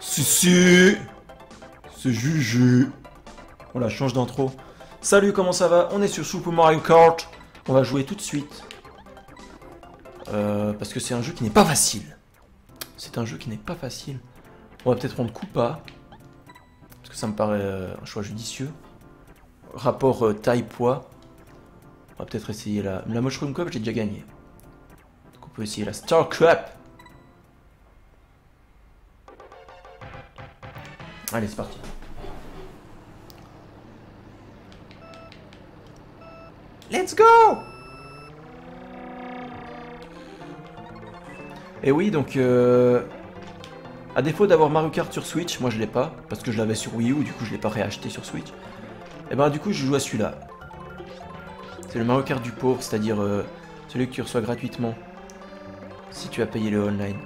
Si. C'est Juju. Voilà, change d'intro. Salut, comment ça va? On est sur Super Mario Kart. On va jouer tout de suite. Parce que c'est un jeu qui n'est pas facile. C'est un jeu qui n'est pas facile. On va peut-être prendre Koopa. Parce que ça me paraît un choix judicieux. Rapport taille-poids. On va peut-être essayer la Mushroom Cup, j'ai déjà gagné. Donc on peut essayer la Star Cup. Allez, c'est parti. Let's go! Et oui, donc à défaut d'avoir Mario Kart sur Switch, moi je l'ai pas, parce que je l'avais sur Wii U, du coup je l'ai pas réacheté sur Switch. Et ben du coup je joue à celui-là. C'est le Mario Kart du pauvre, c'est-à-dire celui que tu reçois gratuitement si tu as payé le online.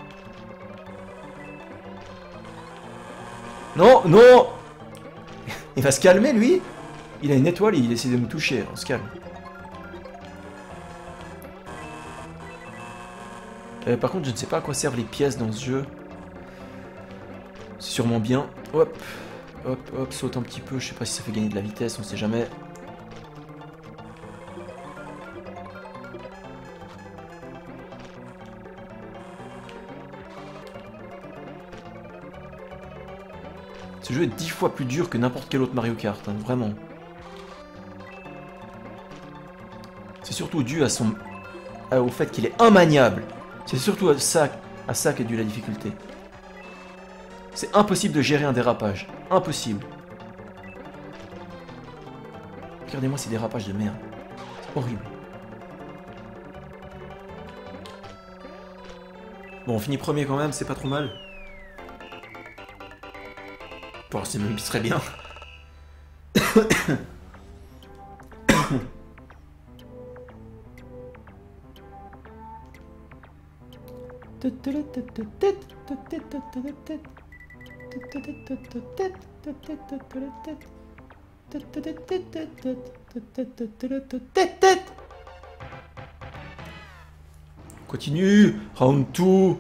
Non, non! Il va se calmer lui! Il a une étoile et il essaie de me toucher, on se calme. Par contre, je ne sais pas à quoi servent les pièces dans ce jeu. C'est sûrement bien. Hop, hop, hop, saute un petit peu. Je sais pas si ça fait gagner de la vitesse, on sait jamais. Ce jeu est 10 fois plus dur que n'importe quel autre Mario Kart, hein, vraiment. C'est surtout dû à au fait qu'il est immaniable. C'est surtout à ça qu'est due la difficulté. C'est impossible de gérer un dérapage. Impossible. Regardez-moi ces dérapages de merde. C'est horrible. Bon, on finit premier quand même, c'est pas trop mal. Bon, c'est même très bien. Continue. Round 2.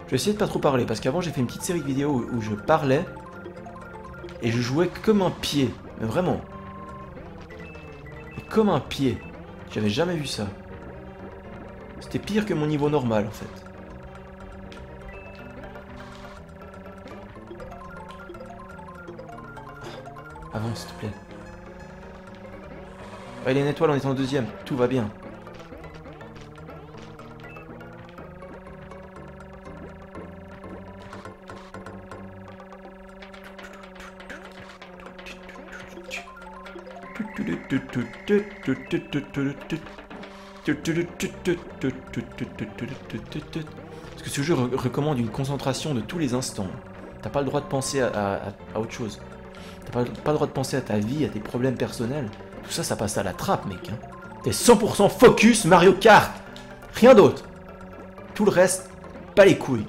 Je vais essayer de pas trop parler parce qu'avant j'ai fait une petite série de vidéos où je parlais et je jouais comme un pied, mais vraiment. Comme un pied. J'avais jamais vu ça. C'était pire que mon niveau normal en fait. Avance s'il te plaît. Ouais, il y a une étoile, on est en deuxième. Tout va bien. Parce que ce jeu recommande une concentration de tous les instants. T'as pas le droit de penser à autre chose. T'as pas le droit de penser à ta vie, à tes problèmes personnels. Tout ça, ça passe à la trappe, mec. Hein. T'es 100% focus Mario Kart. Rien d'autre. Tout le reste, pas les couilles.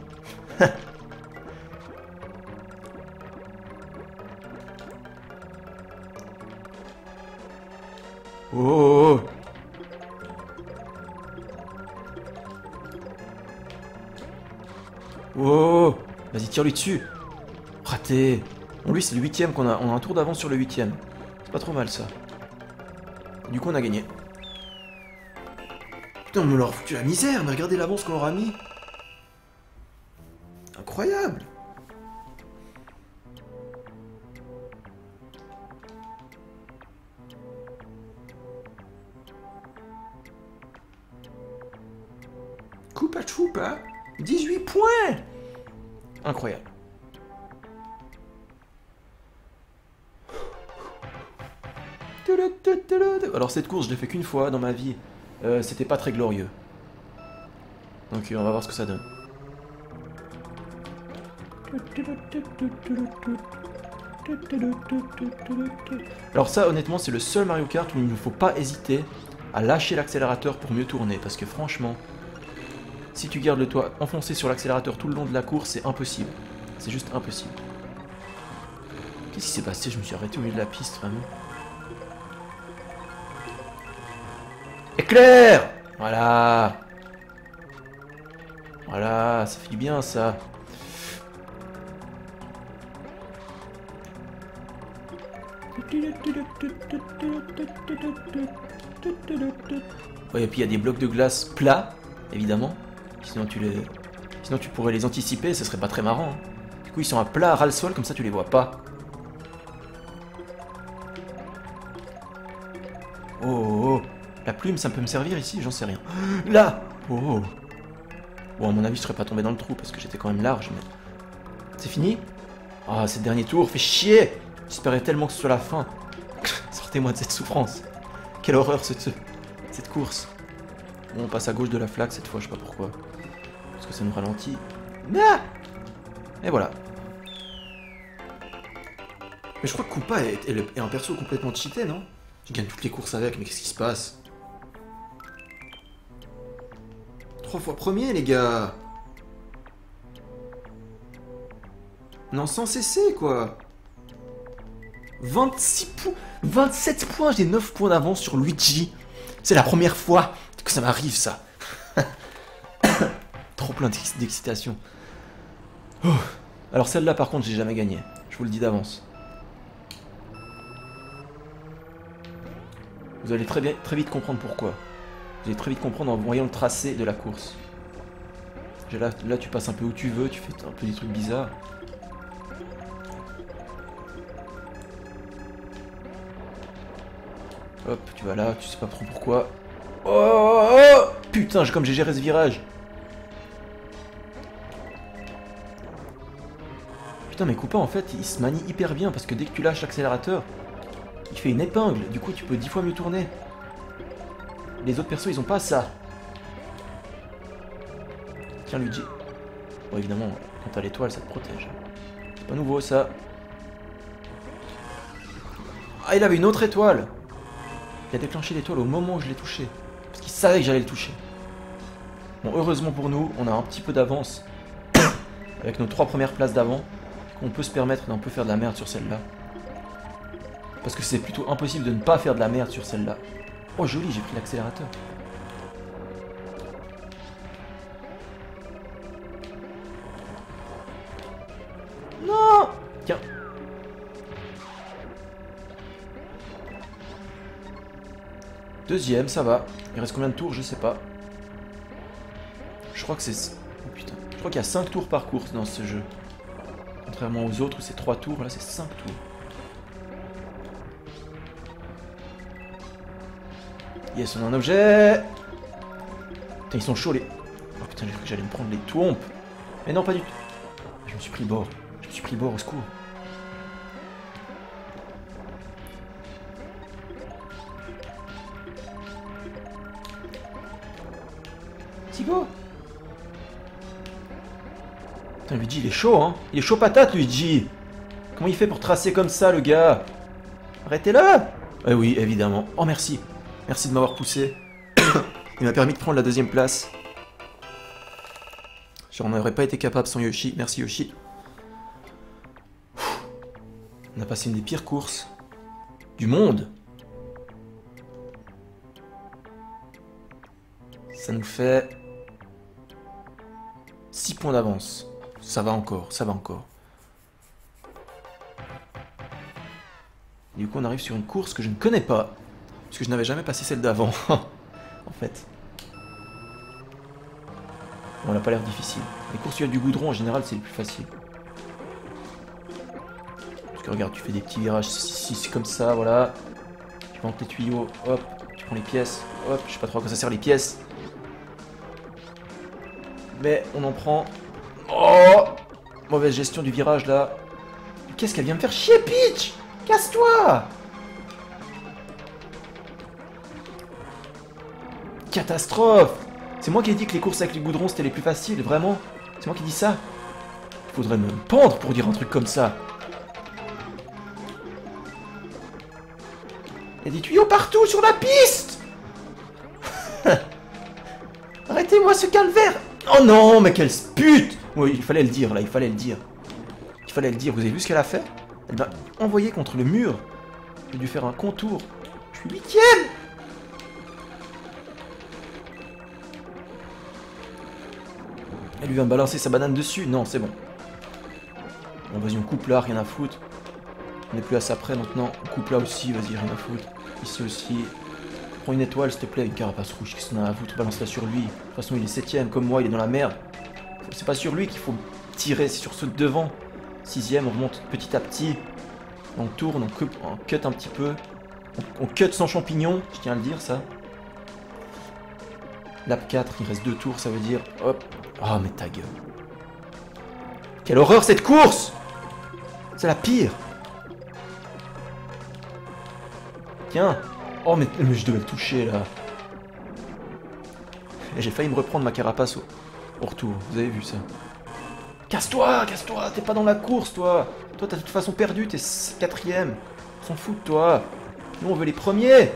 Oh, oh, vas-y, tire-lui dessus. Raté. Bon, lui, c'est le 8ème qu'on a. On a un tour d'avance sur le 8ème. C'est pas trop mal, ça. Du coup, on a gagné. Putain, on me leur a foutu la misère, mais regardez l'avance qu'on leur a mis. Incroyable. Koopa Troopa, 18 points. Incroyable. Alors cette course, je l'ai fait qu'une fois dans ma vie. C'était pas très glorieux. Donc on va voir ce que ça donne. Alors ça, honnêtement, c'est le seul Mario Kart où il ne faut pas hésiter à lâcher l'accélérateur pour mieux tourner. Parce que franchement, si tu gardes le toit enfoncé sur l'accélérateur tout le long de la course, c'est impossible. C'est juste impossible. Qu'est-ce qui s'est passé? Je me suis arrêté au milieu de la piste, vraiment. Éclair! Voilà. Voilà, ça fait du bien ça. Ouais, et puis il y a des blocs de glace plats, évidemment. Sinon tu pourrais les anticiper, ce serait pas très marrant. Hein. Du coup ils sont à plat, à ras le sol, comme ça tu les vois pas. Oh, oh, oh. La plume, ça peut me servir ici, j'en sais rien. Là. Oh, oh. Bon, à mon avis, je serais pas tombé dans le trou parce que j'étais quand même large, mais... C'est fini? Ah, c'est le dernier tour, fait chier! J'espérais tellement que ce soit la fin. Sortez-moi de cette souffrance. Quelle horreur, cette course. Bon, on passe à gauche de la flaque cette fois, je sais pas pourquoi. Parce que ça nous ralentit. Ah! Et voilà. Mais je crois que Koopa est un perso complètement cheaté, non? Je gagne toutes les courses avec, mais qu'est-ce qui se passe? 3 fois premier, les gars! Non, sans cesser, quoi! 26 points, 27 points, j'ai 9 points d'avance sur Luigi. C'est la première fois que ça m'arrive, ça. Trop plein d'excitation. Oh. Alors celle-là, par contre, j'ai jamais gagné. Je vous le dis d'avance. Vous allez très vite comprendre pourquoi. Vous allez très vite comprendre en voyant le tracé de la course. Là, tu passes un peu où tu veux, tu fais un peu des trucs bizarres. Hop, tu vas là, tu sais pas trop pourquoi. Oh, oh putain, comme j'ai géré ce virage. Putain, mais Koopa, en fait, il se manie hyper bien parce que dès que tu lâches l'accélérateur, il fait une épingle. Du coup, tu peux 10 fois mieux tourner. Les autres persos, ils ont pas ça. Tiens, Luigi. Bon, évidemment, quand t'as l'étoile, ça te protège. C'est pas nouveau, ça. Ah, il avait une autre étoile. Il a déclenché l'étoile au moment où je l'ai touché. Parce qu'il savait que j'allais le toucher. Bon, heureusement pour nous, on a un petit peu d'avance. Avec nos 3 premières places d'avant. On peut se permettre d'un peu faire de la merde sur celle-là. Parce que c'est plutôt impossible de ne pas faire de la merde sur celle-là. Oh, joli, j'ai pris l'accélérateur. Non! Tiens. Deuxième, ça va. Il reste combien de tours? Je sais pas. Je crois que c'est... Oh putain. Je crois qu'il y a 5 tours par course dans ce jeu. Contrairement aux autres où c'est 3 tours, là c'est 5 tours. Yes, on a un objet. Putain, ils sont chauds les... Oh putain, j'ai cru que j'allais me prendre les tourpes. Mais non, pas du tout. Je me suis pris bord. Je me suis pris bord, au secours. Thibaut. Putain, Luigi, il est chaud, hein. Il est chaud patate, Luigi. Comment il fait pour tracer comme ça, le gars? Arrêtez-le. Eh oui, évidemment. Oh, merci. Merci de m'avoir poussé. Il m'a permis de prendre la 2e place. J'en aurais pas été capable sans Yoshi. Merci, Yoshi. On a passé une des pires courses du monde. Ça nous fait 6 points d'avance. Ça va encore, ça va encore. Du coup, on arrive sur une course que je ne connais pas. Parce que je n'avais jamais passé celle d'avant. En fait. Bon, elle a pas l'air difficile. Les courses où il y a du goudron, en général, c'est les plus faciles. Parce que regarde, tu fais des petits virages. Si c'est comme ça, voilà. Tu prends tes tuyaux, hop. Tu prends les pièces, hop. Je sais pas trop à quoi ça sert les pièces. Mais on en prend. Oh! Mauvaise gestion du virage, là. Qu'est-ce qu'elle vient me faire chier, Peach? Casse-toi! Catastrophe! C'est moi qui ai dit que les courses avec les goudrons c'était les plus faciles, vraiment? C'est moi qui dis ça? Il faudrait me pendre pour dire un truc comme ça. Il y a des tuyaux partout sur la piste! Arrêtez-moi ce calvaire! Oh non, mais quelle pute! Oui, il fallait le dire, là, il fallait le dire. Il fallait le dire, vous avez vu ce qu'elle a fait? Elle m'a envoyé contre le mur. J'ai dû faire un contour. Je suis 8ème! Elle lui va me balancer sa banane dessus. Non, c'est bon. Bon, vas-y, on coupe là, rien à foutre. On est plus à ça près maintenant. On coupe là aussi, vas-y, rien à foutre. Ici aussi. Prends une étoile, s'il te plaît, une carapace rouge. Qu'est-ce qu'on a à foutre? Balance-la sur lui. De toute façon, il est 7ème, comme moi, il est dans la merde. C'est pas sur lui qu'il faut tirer, c'est sur ceux de devant. 6ème, on remonte petit à petit. On tourne, on cut un petit peu. On cut sans champignons, je tiens à le dire, ça. Lap 4, il reste 2 tours, ça veut dire... Hop. Ah, mais ta gueule. Quelle horreur, cette course! C'est la pire. Tiens. Oh, mais je devais le toucher, là. Et j'ai failli me reprendre ma carapace au retour. Vous avez vu ça? Casse-toi, casse-toi. T'es pas dans la course, toi. Toi, t'as de toute façon perdu. T'es 4ème. On s'en fout de toi. Nous, on veut les premiers.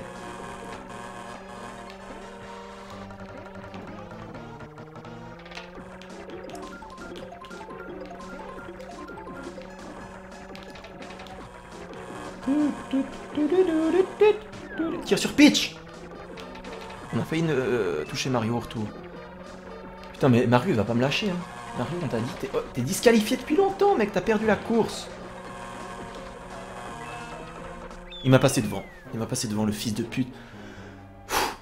Tire sur Peach. On a failli toucher Mario au retour. Putain, mais Mario, il va pas me lâcher, hein. Mario, on t'a dit, t'es disqualifié depuis longtemps, mec, t'as perdu la course. Il m'a passé devant. Il m'a passé devant, le fils de pute.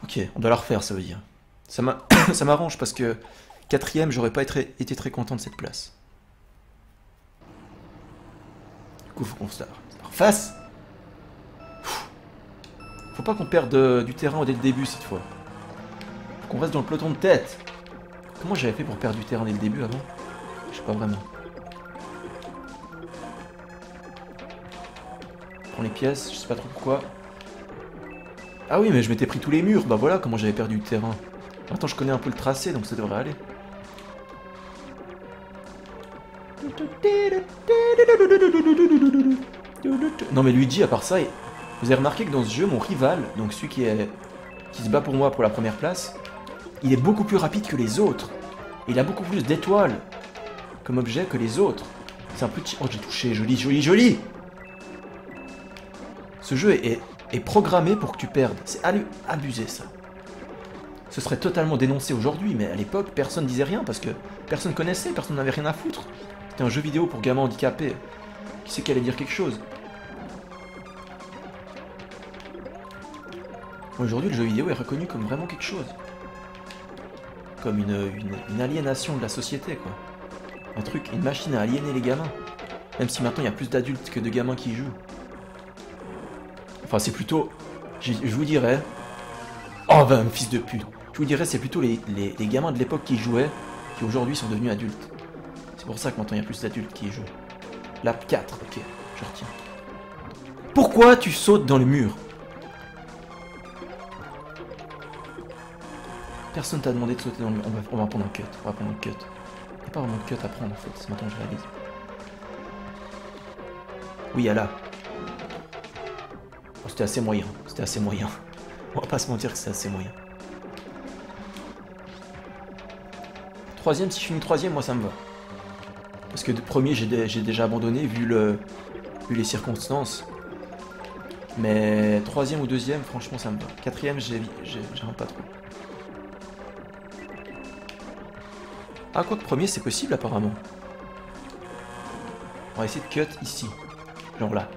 Ok, on doit la refaire, ça veut dire. Ça m'arrange parce que 4ème, j'aurais pas été très content de cette place. Du coup, faut qu'on se la refasse. Faut pas qu'on perde du terrain dès le début cette fois. Faut qu'on reste dans le peloton de tête. Comment j'avais fait pour perdre du terrain dès le début avant? Je sais pas vraiment. Prends les pièces, je sais pas trop pourquoi. Ah oui, mais je m'étais pris tous les murs. Bah voilà comment j'avais perdu du terrain. Maintenant je connais un peu le tracé, donc ça devrait aller. Non mais Luigi, à part ça, vous avez remarqué que dans ce jeu, mon rival, donc celui qui se bat pour moi pour la première place, il est beaucoup plus rapide que les autres. Et il a beaucoup plus d'étoiles comme objet que les autres. C'est un petit... Oh, j'ai touché, joli, joli, joli. Ce jeu est programmé pour que tu perdes. C'est abusé, ça. Ce serait totalement dénoncé aujourd'hui, mais à l'époque, personne disait rien parce que personne connaissait, personne n'avait rien à foutre. C'était un jeu vidéo pour gamins handicapés. Qui c'est qui allait dire quelque chose? Aujourd'hui, le jeu vidéo est reconnu comme vraiment quelque chose. Comme une aliénation de la société, quoi. Un truc, une machine à aliéner les gamins. Même si maintenant, il y a plus d'adultes que de gamins qui y jouent. Enfin, c'est plutôt... Je vous dirais... Oh, ben, fils de pute. Je vous dirais, c'est plutôt les gamins de l'époque qui y jouaient, qui aujourd'hui sont devenus adultes. C'est pour ça que maintenant, il y a plus d'adultes qui y jouent. Lap 4, ok, je retiens. Pourquoi tu sautes dans le mur? Personne t'a demandé de sauter dans le mur. On va prendre un cut. On va prendre un cut. Il n'y a pas vraiment de cut à prendre en fait. C'est maintenant que je réalise. Oui, là. Oh, c'était assez moyen. C'était assez moyen. On va pas se mentir que c'est assez moyen. 3ème, si je finis 3ème, moi ça me va. Parce que de premier, j'ai déjà abandonné vu les circonstances. Mais 3ème ou 2ème, franchement, ça me va. 4ème, j'aime pas trop. Ah, quoi que premier, c'est possible apparemment. On va essayer de cut ici. Genre là.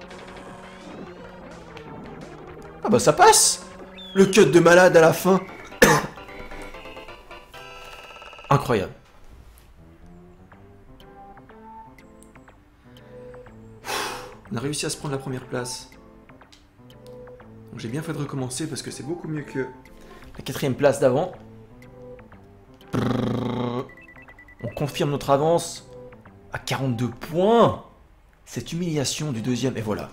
Ah bah ça passe! Le cut de malade à la fin. Incroyable. On a réussi à se prendre la première place. Donc j'ai bien fait de recommencer parce que c'est beaucoup mieux que la 4ème place d'avant. On confirme notre avance à 42 points. Cette humiliation du 2ème. Et voilà.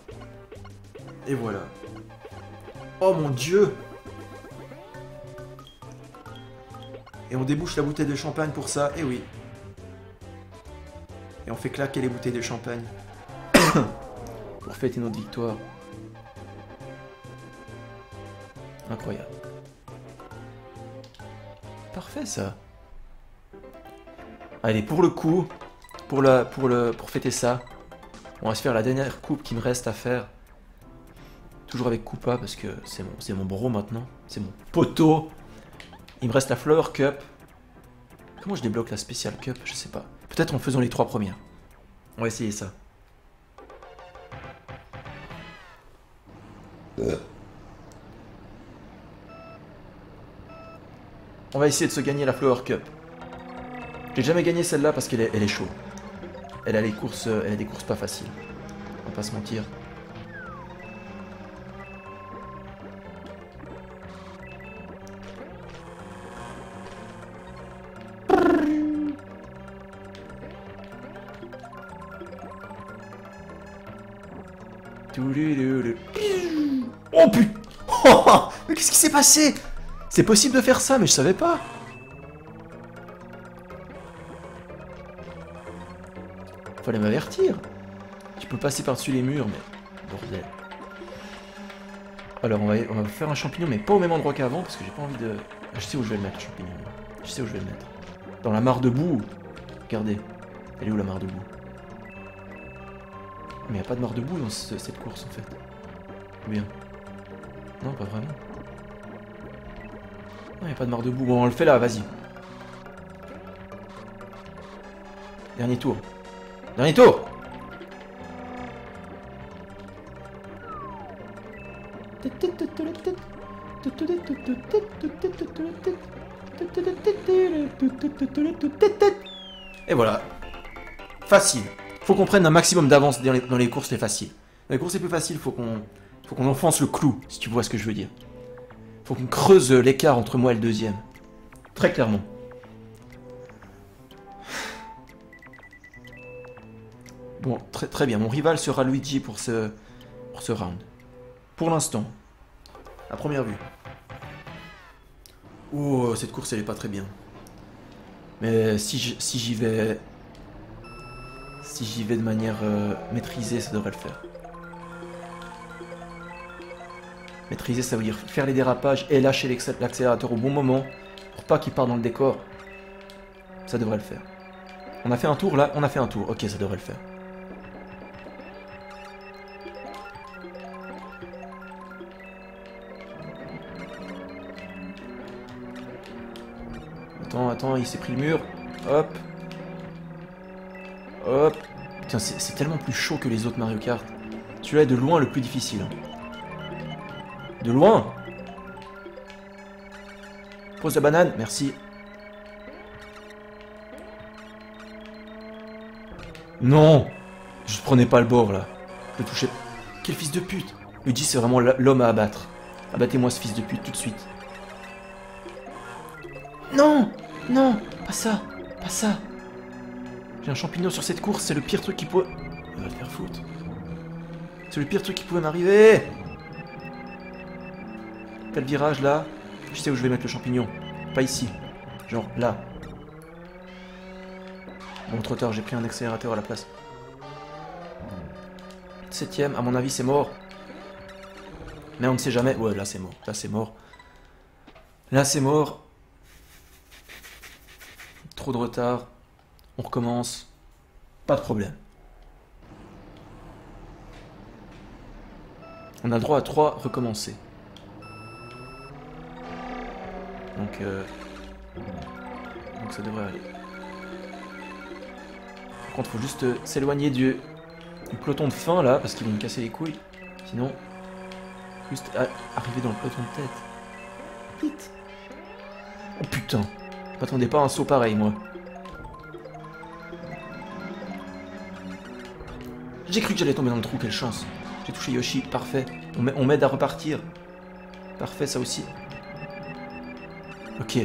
Et voilà. Oh mon Dieu. Et on débouche la bouteille de champagne pour ça. Et oui. Et on fait claquer les bouteilles de champagne. Pour fêter notre victoire. Incroyable. Parfait ça. Allez, pour le coup, pour fêter ça, on va se faire la dernière coupe qui me reste à faire. Toujours avec Koopa parce que c'est mon bro maintenant. C'est mon poteau. Il me reste la Flower Cup. Comment je débloque la Special Cup? Je sais pas. Peut-être en faisant les 3 premières. On va essayer ça. On va essayer de se gagner la Flower Cup. J'ai jamais gagné celle-là parce qu'elle est chaude. Elle a des courses pas faciles. On va pas se mentir. Oh putain. Oh, mais qu'est-ce qui s'est passé? C'est possible de faire ça, mais je savais pas. Fallait m'avertir. Tu peux passer par-dessus les murs, mais... Bordel. Alors, on va faire un champignon, mais pas au même endroit qu'avant, parce que j'ai pas envie de... Je sais où je vais le mettre, le champignon. Je sais où je vais le mettre. Dans la mare de boue. Regardez. Elle est où, la mare de boue? Mais y a pas de mare de boue dans cette course, en fait. Ou bien? Non, pas vraiment. Non, y a pas de mare de boue. Bon, on le fait là, vas-y. Dernier tour. Dernier tour! Et voilà. Facile. Faut qu'on prenne un maximum d'avance dans les courses les faciles. Dans les courses les plus faciles, faut qu'on enfonce le clou, si tu vois ce que je veux dire. Faut qu'on creuse l'écart entre moi et le deuxième. Très clairement. Bon, très bien. Mon rival sera Luigi pour ce round. Pour l'instant. À première vue. Oh, cette course, elle est pas très bien. Mais si j'y vais... Si j'y vais de manière maîtrisée, ça devrait le faire. Maîtriser, ça veut dire faire les dérapages et lâcher l'accélérateur au bon moment pour pas qu'il parte dans le décor. Ça devrait le faire. On a fait un tour là? On a fait un tour. Ok, ça devrait le faire. Attends, il s'est pris le mur. Hop. Hop. Putain, c'est tellement plus chaud que les autres Mario Kart. Celui-là est de loin le plus difficile. De loin. Pose la banane, merci. Non. Je prenais pas le bord, là. Je le touchais. Quel fils de pute. Luigi, c'est vraiment l'homme à abattre. Abattez-moi ce fils de pute tout de suite. Non. Non. Pas ça. Pas ça. J'ai un champignon sur cette course, c'est le pire truc qui pouvait... Il va te faire foutre. C'est le pire truc qui pouvait m'arriver. Quel virage là? Je sais où je vais mettre le champignon. Pas ici. Genre là. Bon, trop tard, j'ai pris un accélérateur à la place. 7ème, à mon avis, c'est mort. Mais on ne sait jamais. Ouais, là c'est mort. Là c'est mort. Là c'est mort. Trop de retard. On recommence. Pas de problème. On a le droit à 3 recommencer. Donc ça devrait aller. Par contre, faut juste s'éloigner du peloton de fin là, parce qu'ils vont me casser les couilles. Sinon, juste arriver dans le peloton de tête. Vite. Oh putain. Je m'attendais pas à un saut pareil, moi. J'ai cru que j'allais tomber dans le trou, quelle chance. J'ai touché Yoshi, parfait. On m'aide à repartir. Parfait, ça aussi. Ok.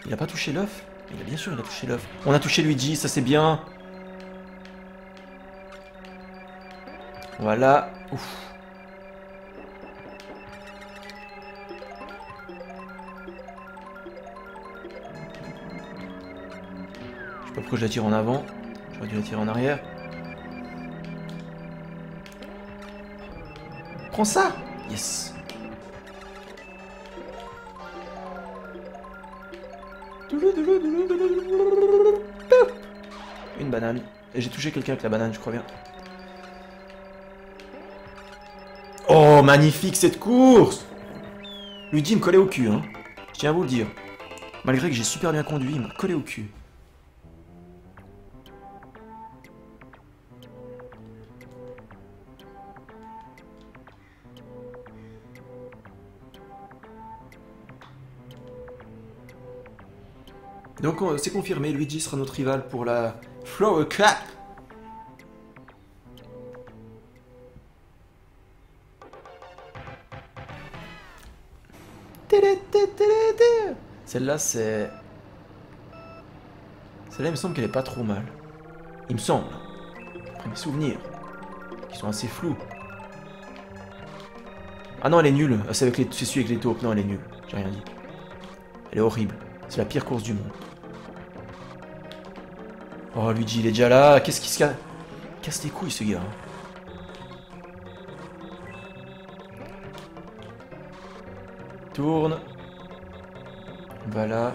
Il a pas touché l'œuf? Bien sûr, il a touché l'œuf. On a touché Luigi, ça c'est bien. Voilà. Ouf. Je sais pas pourquoi je la tire en avant. J'aurais dû la tirer en arrière. Prends ça! Yes! Une banane. Et j'ai touché quelqu'un avec la banane, je crois bien. Oh, magnifique cette course! Luigi me collait au cul, hein. Je tiens à vous le dire. Malgré que j'ai super bien conduit, il m'a collé au cul. Donc c'est confirmé, Luigi sera notre rival pour la Flower Cup. Celle-là, c'est... Celle-là, il me semble qu'elle est pas trop mal. Il me semble. Après mes souvenirs, qui sont assez flous. Ah non, elle est nulle. C'est celui avec les taupes. Non, elle est nulle. J'ai rien dit. Elle est horrible. C'est la pire course du monde. Oh, Luigi, il est déjà là. Qu'est-ce qu'il se casse les couilles, ce gars. Tourne. Voilà.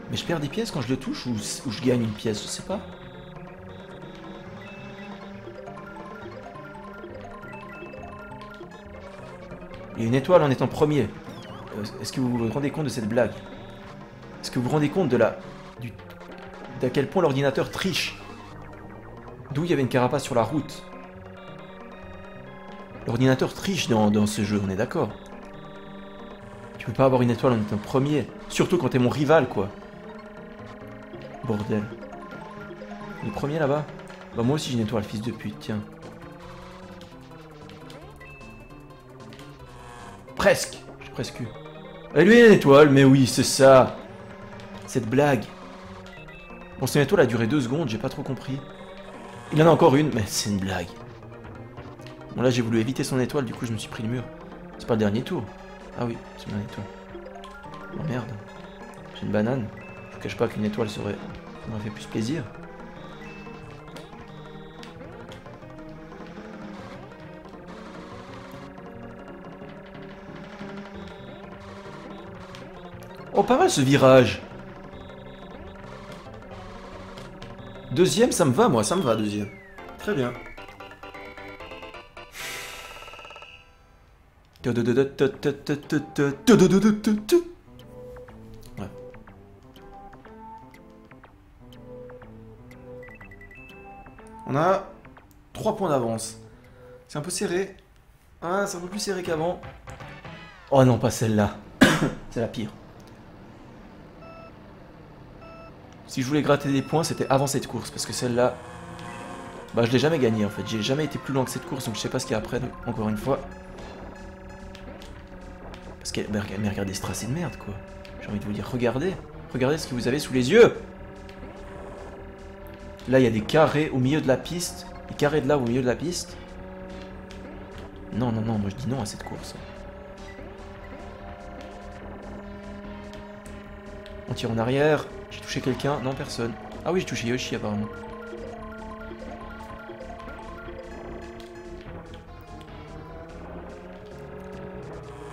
Mais je perds des pièces quand je le touche ou je gagne une pièce, je sais pas. Il y a une étoile en étant premier. Est-ce que vous vous rendez compte de cette blague? Est-ce que vous vous rendez compte d'à quel point l'ordinateur triche? D'où il y avait une carapace sur la route. L'ordinateur triche dans ce jeu, on est d'accord? Tu peux pas avoir une étoile en étant premier. Surtout quand t'es mon rival, quoi. Bordel. Le premier là-bas? Bah moi aussi j'ai une étoile, fils de pute, tiens. Presque. J'ai presque eu. Et lui, il a une étoile, mais oui, c'est ça. Cette blague. Bon, cette étoile a duré 2 secondes, j'ai pas trop compris. Il en a encore une, mais c'est une blague. Bon, là, j'ai voulu éviter son étoile, du coup, je me suis pris le mur. C'est pas le dernier tour. Ah oui, c'est le dernier tour. Oh merde. J'ai une banane. Je vous cache pas qu'une étoile m'aurait fait plus plaisir. Oh, pas mal ce virage. Deuxième, ça me va, moi, ça me va, deuxième. Très bien. Ouais. On a 3 points d'avance. C'est un peu serré. Ah, c'est un peu plus serré qu'avant. Oh non, pas celle-là. C'est la pire. Si je voulais gratter des points, c'était avant cette course, parce que celle-là, bah je l'ai jamais gagnée en fait. J'ai jamais été plus loin que cette course, donc je sais pas ce qu'il y a après, encore une fois. Parce que, mais regardez ce tracé de merde, quoi. J'ai envie de vous dire, regardez ce que vous avez sous les yeux. Là, il y a des carrés au milieu de la piste, des carrés de là au milieu de la piste. Non, non, non, moi je dis non à cette course. On tire en arrière. J'ai touché quelqu'un? Non, personne. Ah oui, j'ai touché Yoshi apparemment.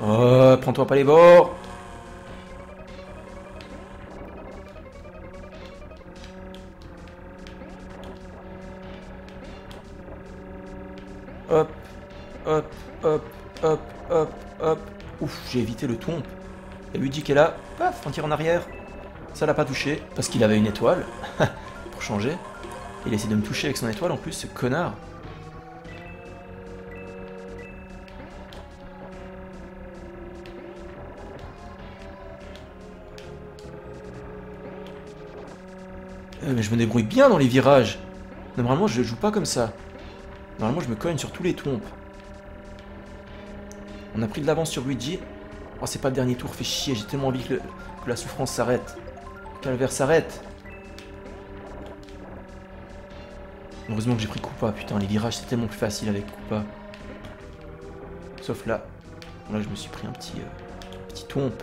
Oh, prends-toi pas les bords. Hop, hop, hop, hop, hop, hop. Ouf, j'ai évité le tombe. Il y a Luigi qui est là. Paf, on tire en arrière. Ça l'a pas touché, parce qu'il avait une étoile. Pour changer. Il essaie de me toucher avec son étoile en plus, ce connard. Mais je me débrouille bien dans les virages. Normalement, je joue pas comme ça. Normalement, je me cogne sur tous les trompes. On a pris de l'avance sur Luigi. Oh, c'est pas le dernier tour, fait chier. J'ai tellement envie que la souffrance s'arrête. Calvaire s'arrête. Heureusement que j'ai pris Koopa. Putain, les virages, c'est tellement plus facile avec Koopa. Sauf là. Là, je me suis pris un petit tompe.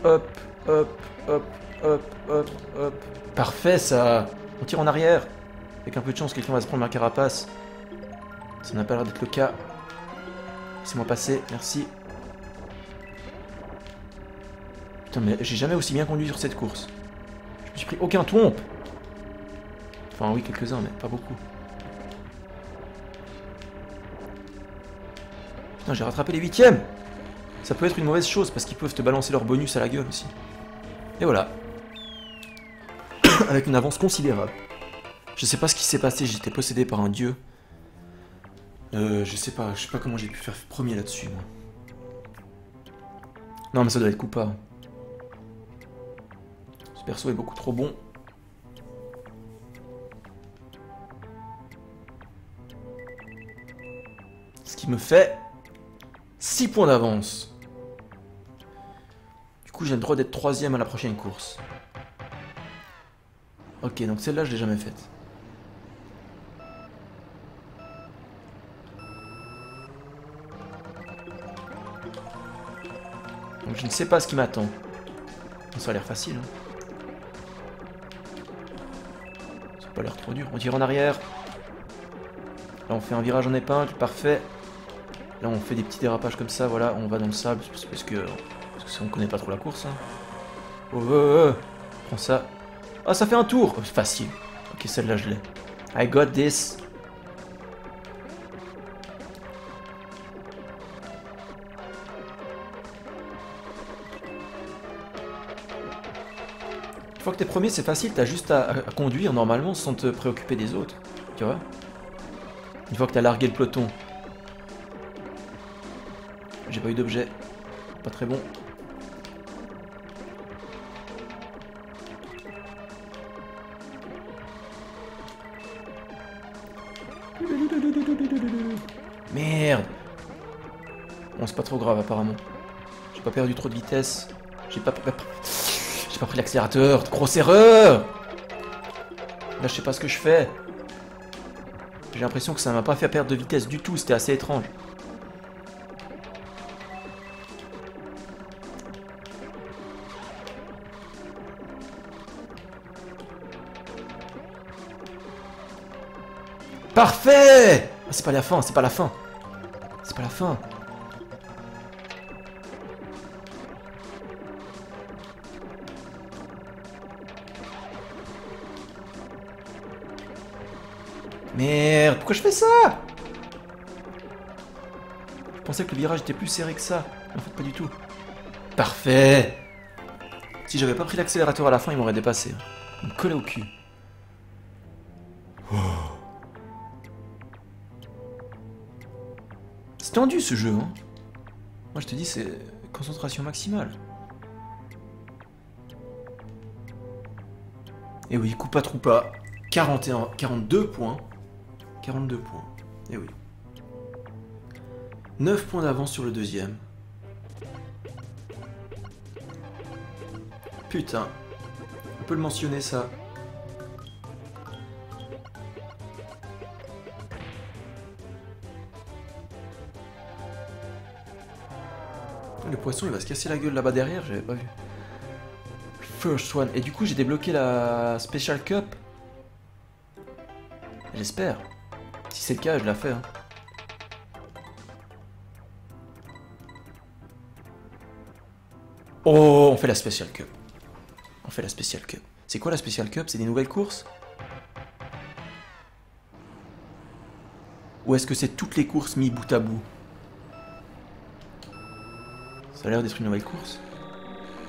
Hop, hop, hop. hop, hop, hop. Parfait, ça. On tire en arrière. Avec un peu de chance, quelqu'un va se prendre ma carapace. Ça n'a pas l'air d'être le cas. Laissez-moi passer, merci. Putain, mais j'ai jamais aussi bien conduit sur cette course. Je me suis pris aucun trompe. Enfin, oui, quelques-uns, mais pas beaucoup. Putain, j'ai rattrapé les 8e. Ça peut être une mauvaise chose, parce qu'ils peuvent te balancer leur bonus à la gueule aussi. Et voilà. Avec une avance considérable. Je sais pas ce qui s'est passé, j'étais possédé par un dieu. Je sais pas comment j'ai pu faire premier là-dessus, moi. Non, mais ça doit être Koopa. Ce perso est beaucoup trop bon. Ce qui me fait 6 points d'avance. Du coup, j'ai le droit d'être 3e à la prochaine course. Ok, donc celle-là, je l'ai jamais faite. Donc je ne sais pas ce qui m'attend. Ça a l'air facile. Hein. Ça n'a pas l'air trop dur. On tire en arrière. Là, on fait un virage en épingle, parfait. Là, on fait des petits dérapages comme ça, voilà. On va dans le sable, parce que on connaît pas trop la course. Hein. Oh. Prends ça. Ah, ça fait un tour. Oh, facile. Ok, celle-là, je l'ai. I got this. Une fois que t'es premier, c'est facile, t'as juste à conduire normalement sans te préoccuper des autres. Tu vois? Une fois que t'as largué le peloton. J'ai pas eu d'objet. Pas très bon. Merde! Bon, c'est pas trop grave apparemment. J'ai pas perdu trop de vitesse. J'ai pas pris l'accélérateur. Grosse erreur! Là, je sais pas ce que je fais. J'ai l'impression que ça m'a pas fait perdre de vitesse du tout. C'était assez étrange. Parfait! Ah, c'est pas la fin, c'est pas la fin. C'est pas la fin. Merde, pourquoi je fais ça? Je pensais que le virage était plus serré que ça. En fait, pas du tout. Parfait! Si j'avais pas pris l'accélérateur à la fin, il m'aurait dépassé. Il me collait au cul. Oh. C'est tendu ce jeu, hein. Moi je te dis, c'est concentration maximale. Et oui, Koopa Troopa, 42 points. 42 points. Et oui. 9 points d'avance sur le deuxième. Putain. On peut le mentionner ça. Le poisson il va se casser la gueule là-bas derrière, j'avais pas vu. First one. Et du coup j'ai débloqué la Special Cup. J'espère. Si c'est le cas, je la fais. Hein. Oh, on fait la Special Cup. On fait la Special Cup. C'est quoi la Special Cup? C'est des nouvelles courses? Ou est-ce que c'est toutes les courses mis bout à bout? Ça a l'air d'être une nouvelle course.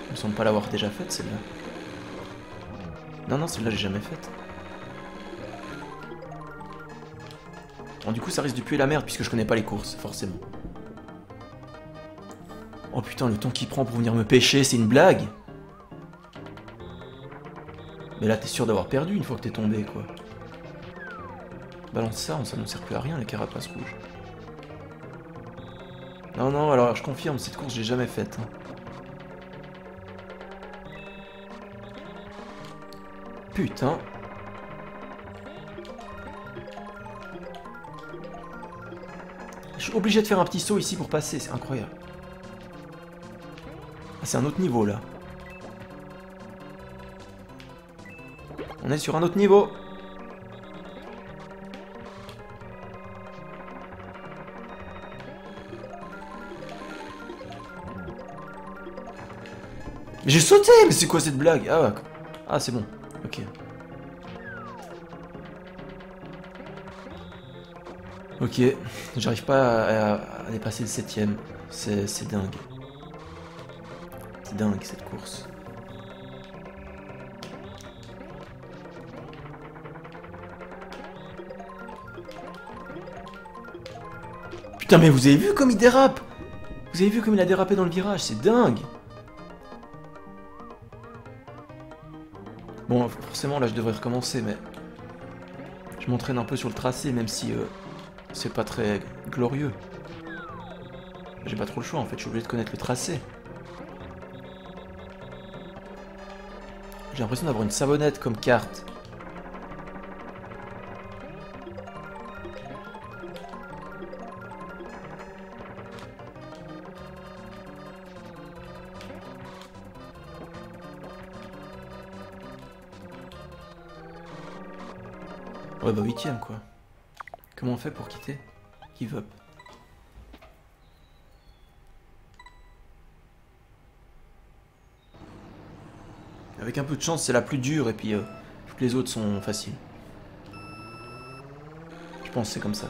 Il me semble pas l'avoir déjà faite celle-là. Non, celle-là j'ai jamais faite. Bon, du coup ça risque de puer la merde puisque je connais pas les courses, forcément. Oh putain, le temps qu'il prend pour venir me pêcher, c'est une blague. Mais là t'es sûr d'avoir perdu une fois que t'es tombé, quoi. Balance ça, ça ne sert plus à rien les carapaces rouges. Non, alors je confirme, cette course j'ai jamais faite. Hein. Putain. Je suis obligé de faire un petit saut ici pour passer, c'est incroyable. Ah, c'est un autre niveau là. On est sur un autre niveau. Mais j'ai sauté. Mais c'est quoi cette blague? Ah c'est bon. Ok. Ok, j'arrive pas à dépasser le 7ème. C'est dingue. C'est dingue cette course. Putain mais vous avez vu comme il dérape? Vous avez vu comme il a dérapé dans le virage? C'est dingue. Bon, forcément là je devrais recommencer mais... Je m'entraîne un peu sur le tracé même si... c'est pas très glorieux. J'ai pas trop le choix en fait, je suis obligé de connaître le tracé. J'ai l'impression d'avoir une savonnette comme carte. Ouais bah 8ème quoi. Comment on fait pour quitter? Give up. Avec un peu de chance, c'est la plus dure et puis toutes les autres sont faciles. Je pense que c'est comme ça.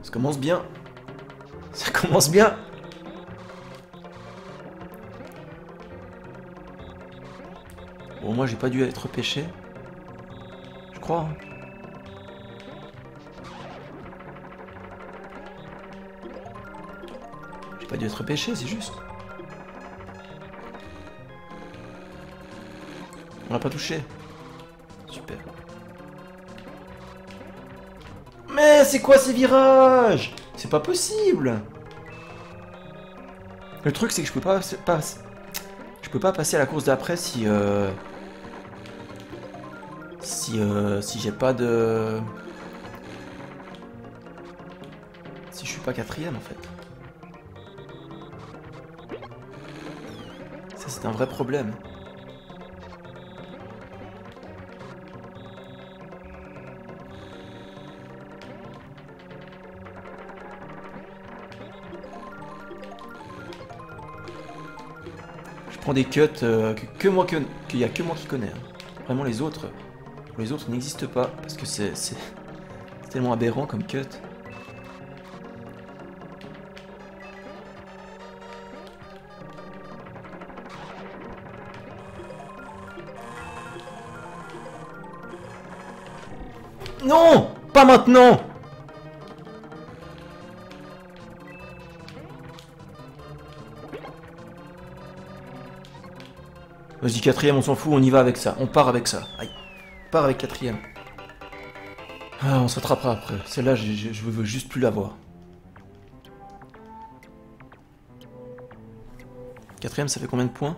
Ça commence bien. Ça commence bien. Bon, moi j'ai pas dû être pêché. Je crois. Hein. J'ai pas dû être pêché, c'est juste. On l'a pas touché. Super. Mais c'est quoi ces virages? C'est pas possible. Le truc c'est que je peux pas passer à la course d'après si j'ai pas de... Si je suis pas 4ème en fait. Ça c'est un vrai problème. Je prends des cuts qu'il y a que moi qui connais. Hein. Vraiment les autres n'existent pas parce que c'est tellement aberrant comme cut. Non, pas maintenant. Vas-y, 4ème, on s'en fout, on y va avec ça. On part avec ça. Aïe. On part avec 4ème. Ah, on s'attrapera après. Celle-là, je veux juste plus la voir. 4ème, ça fait combien de points?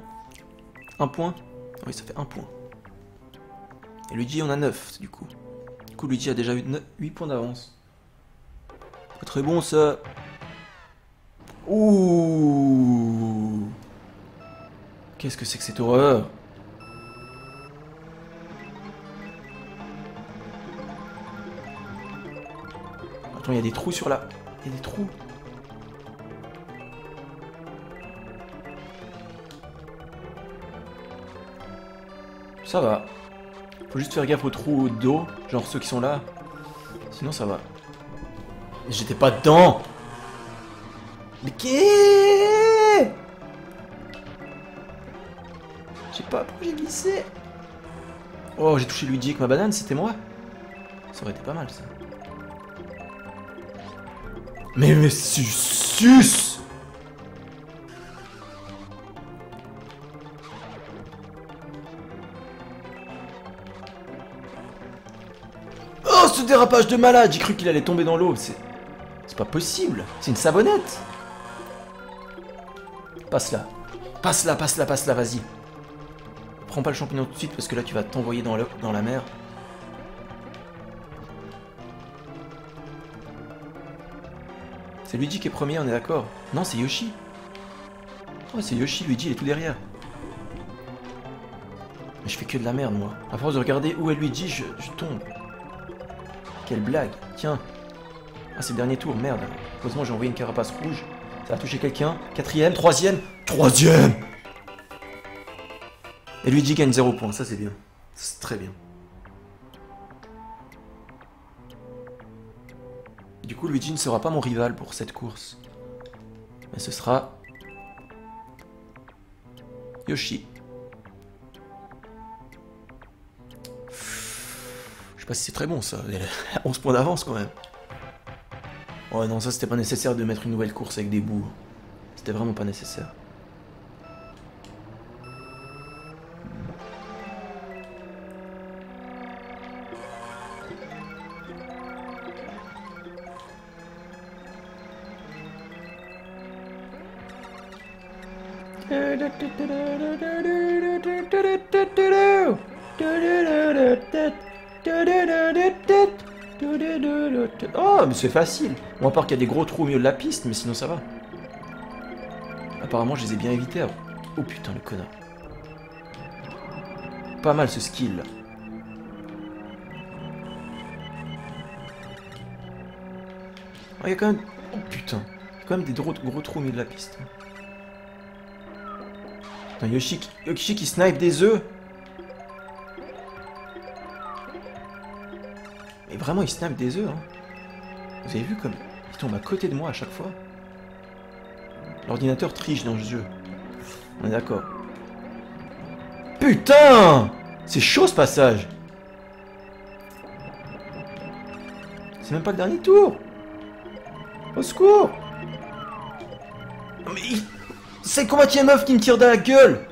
1 point? Oui, ça fait 1 point. Et Luigi, on a 9, du coup. Du coup, Luigi a déjà eu 8 points d'avance. Pas très bon, ça. Ouh. Qu'est-ce que c'est que cette horreur? Attends, il y a des trous sur là. Il y a des trous. Ça va. Faut juste faire gaffe aux trous d'eau, genre ceux qui sont là. Sinon ça va. J'étais pas dedans. Mais qu'est-ce? J'ai pas... Pourquoi j'ai glissé? Oh, j'ai touché Luigi avec ma banane, c'était moi? Ça aurait été pas mal, ça. Mais sus. Oh, ce dérapage de malade! J'ai cru qu'il allait tomber dans l'eau. C'est pas possible. C'est une savonnette. Passe là. Passe là, vas-y. Prends pas le champignon tout de suite parce que là tu vas t'envoyer dans la mer. C'est Luigi qui est premier, on est d'accord? Non, c'est Yoshi. Oh, c'est Yoshi, Luigi, il est tout derrière. Mais je fais que de la merde, moi. À force de regarder où est Luigi, je tombe. Quelle blague. Tiens. Ah, c'est le dernier tour, merde. Heureusement, j'ai envoyé une carapace rouge. Ça va toucher quelqu'un. Quatrième, troisième. Troisième! Et Luigi gagne 0 points, ça c'est bien. C'est très bien. Du coup, Luigi ne sera pas mon rival pour cette course. Mais ce sera... Yoshi. Je sais pas si c'est très bon ça. 11 points d'avance quand même. Oh non, ça c'était pas nécessaire de mettre une nouvelle course avec des bouts. C'était vraiment pas nécessaire. Oh, mais c'est facile. Bon, à part qu'il y a des gros trous au milieu de la piste, mais sinon ça va. Apparemment, je les ai bien évités. Oh putain, le connard. Pas mal ce skill là. Oh, il y a quand même... Oh putain. Il y a quand même des gros trous au milieu de la piste. Putain, Yoshi qui snipe des œufs. Et vraiment, il snipe des œufs. Hein. Vous avez vu comme il tombe à côté de moi à chaque fois. L'ordinateur triche dans le jeu. On est d'accord. Putain! C'est chaud ce passage. C'est même pas le dernier tour. Au secours! Mais c'est le combattier meuf qui me tire dans la gueule!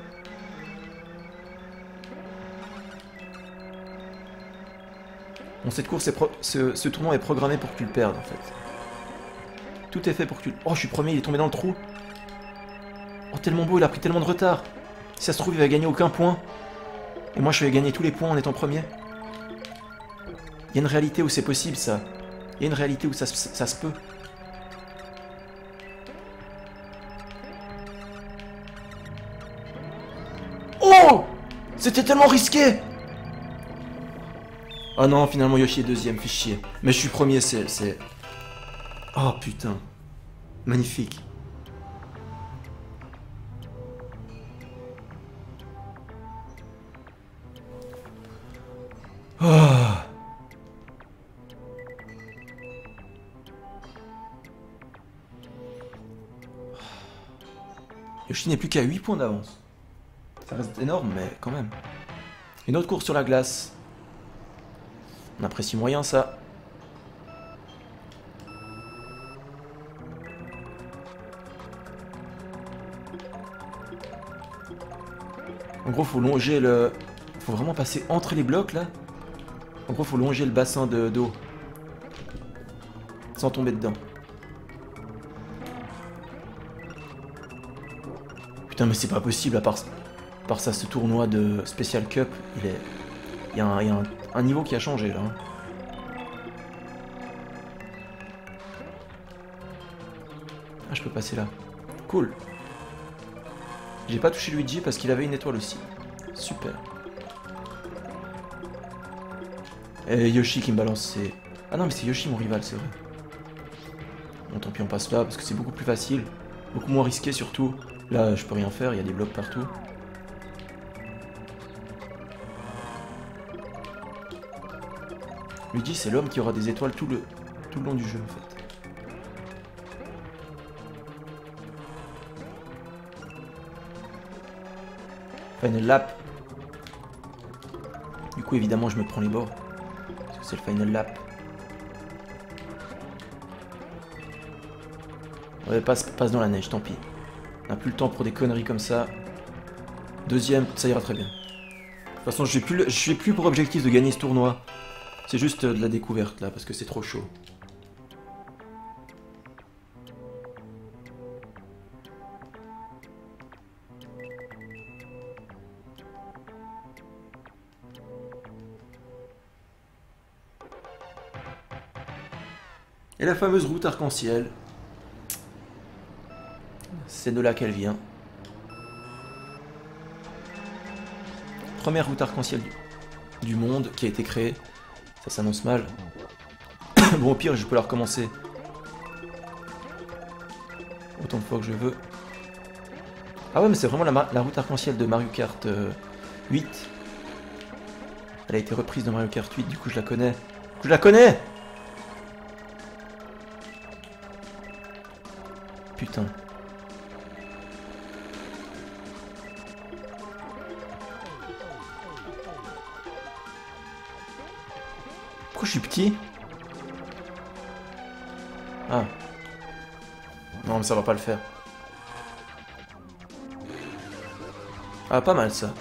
Bon, cette course, ce tournoi est programmé pour que tu le perdes en fait. Tout est fait pour que tu... Oh, je suis premier, il est tombé dans le trou. Oh, tellement beau, il a pris tellement de retard. Si ça se trouve, il va gagner aucun point. Et moi, je vais gagner tous les points en étant premier. Il y a une réalité où c'est possible, ça. Il y a une réalité où ça se peut. Oh! C'était tellement risqué! Ah non, finalement, Yoshi est deuxième, fait chier. Mais je suis premier, c'est... Oh, putain. Magnifique. Oh. Yoshi n'est plus qu'à 8 points d'avance. Ça reste énorme, mais quand même. Une autre course sur la glace. On apprécie moyen ça. En gros, faut longer le... Faut vraiment passer entre les blocs, là. En gros, faut longer le bassin d'eau. Sans tomber dedans. Putain, mais c'est pas possible, à part ça, ce tournoi de Special Cup, il y a un niveau qui a changé, là. Hein. Ah, je peux passer là. Cool. J'ai pas touché Luigi parce qu'il avait une étoile aussi. Super. Et Yoshi qui me balance ses... Ah non, mais c'est Yoshi mon rival, c'est vrai. Bon, tant pis, on passe là parce que c'est beaucoup plus facile. Beaucoup moins risqué surtout. Là, je peux rien faire, il y a des blocs partout. Luigi, c'est l'homme qui aura des étoiles tout le long du jeu, en fait. Final lap. Du coup, évidemment, je me prends les bords. Parce que c'est le final lap. Ouais, passe dans la neige, tant pis. On n'a plus le temps pour des conneries comme ça. Deuxième, ça ira très bien. De toute façon, je suis plus pour objectif de gagner ce tournoi. C'est juste de la découverte, là, parce que c'est trop chaud. Et la fameuse route arc-en-ciel. C'est de là qu'elle vient. Première route arc-en-ciel du monde qui a été créée. Ça s'annonce mal. Bon, au pire, je peux la recommencer autant de fois que je veux. Ah ouais, mais c'est vraiment la route arc-en-ciel de Mario Kart 8. Elle a été reprise de Mario Kart 8, du coup je la connais. Je la connais! Putain. Pourquoi je suis petit? Ah. Non, mais ça va pas le faire. Ah, pas mal ça.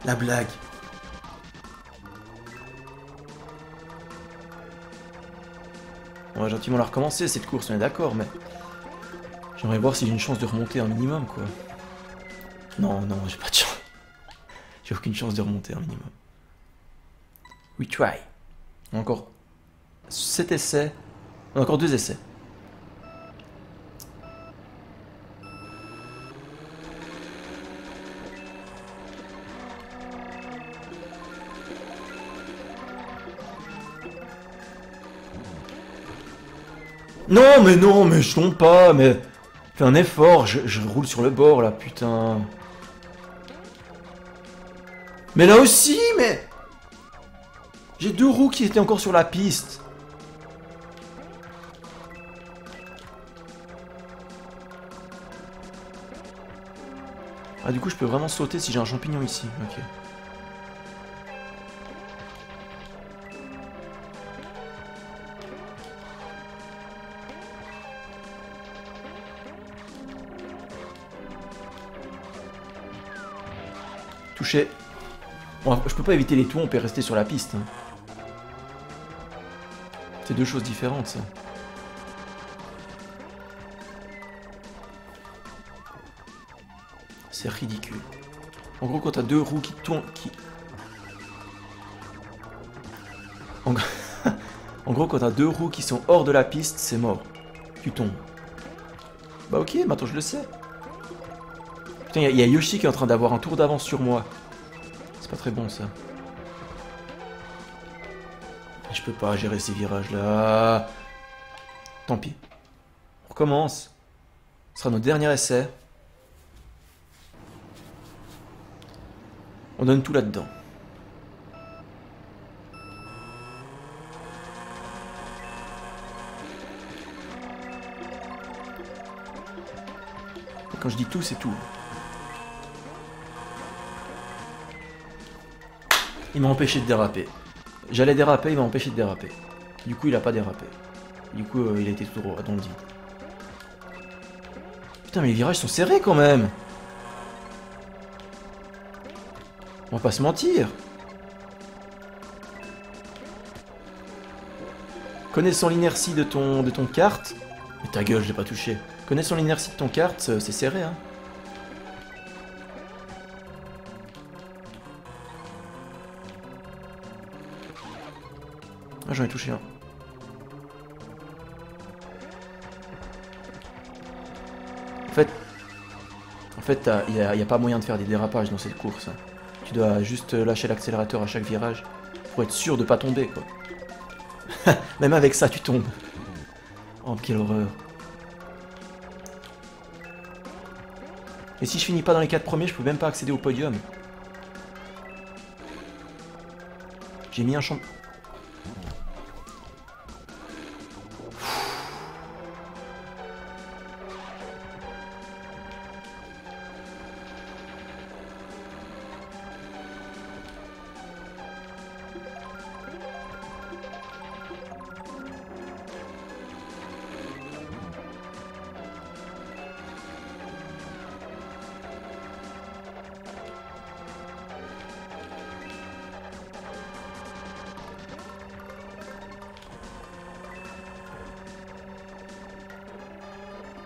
La blague. On va gentiment la recommencer cette course, on est d'accord, mais... J'aimerais voir si j'ai une chance de remonter un minimum, quoi. Non, non, j'ai pas de chance. J'ai aucune chance de remonter un minimum. We try. Encore 7 essais. Encore 2 essais. Non, mais je tombe pas, mais... Fais un effort, je roule sur le bord, là, putain. Mais là aussi, mais... J'ai 2 roues qui étaient encore sur la piste. Ah, du coup, je peux vraiment sauter si j'ai un champignon ici. Ok. Touché. Bon, je peux pas éviter les tours, on peut rester sur la piste. Hein. C'est 2 choses différentes, ça. C'est ridicule. En gros, quand t'as 2 roues qui tournent... En gros, quand t'as 2 roues qui sont hors de la piste, c'est mort. Tu tombes. Bah ok, maintenant je le sais. Putain, il y a Yoshi qui est en train d'avoir un tour d'avance sur moi. C'est pas très bon, ça. Je peux pas gérer ces virages-là. Tant pis. On recommence. Ce sera notre dernier essai. On donne tout là-dedans. Quand je dis tout, c'est tout. Il m'a empêché de déraper. J'allais déraper, il m'a empêché de déraper. Du coup, il a pas dérapé. Du coup, il a été tout droit dans le vide. Putain, mais les virages sont serrés quand même. On va pas se mentir. Connaissant l'inertie de ton kart... Mais ta gueule, je l'ai pas touché. Connaissant l'inertie de ton kart, c'est serré, hein. Ah, j'en ai touché un. En fait, il n'y a pas moyen de faire des dérapages dans cette course. Hein. Tu dois juste lâcher l'accélérateur à chaque virage pour être sûr de pas tomber, quoi. Même avec ça, tu tombes. Oh, quelle horreur. Et si je finis pas dans les 4 premiers, je peux même pas accéder au podium. J'ai mis un champ...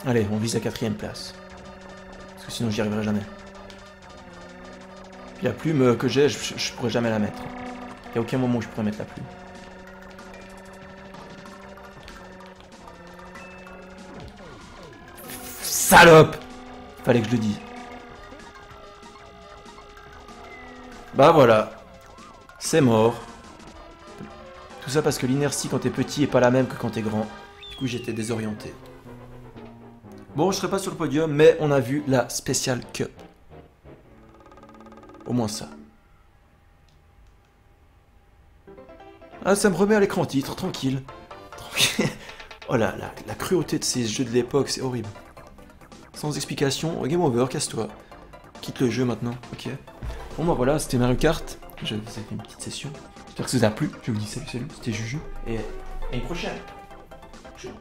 Allez, on vise la 4ème place. Parce que sinon j'y arriverai jamais. La plume que j'ai, je pourrais jamais la mettre. Il y a aucun moment où je pourrais mettre la plume. Salope! Fallait que je le dise. Bah voilà. C'est mort. Tout ça parce que l'inertie quand t'es petit est pas la même que quand t'es grand. Du coup j'étais désorienté. Bon, je serai pas sur le podium, mais on a vu la Special Cup. Au moins ça. Ah, ça me remet à l'écran titre, tranquille. Tranquille. Oh là là, la cruauté de ces jeux de l'époque, c'est horrible. Sans explication, game over, casse-toi. Quitte le jeu maintenant, ok. Bon bah voilà, c'était Mario Kart. Je vous ai fait une petite session. J'espère que ça vous a plu. Je vous dis salut, c'était Juju. Et à une prochaine. Ciao.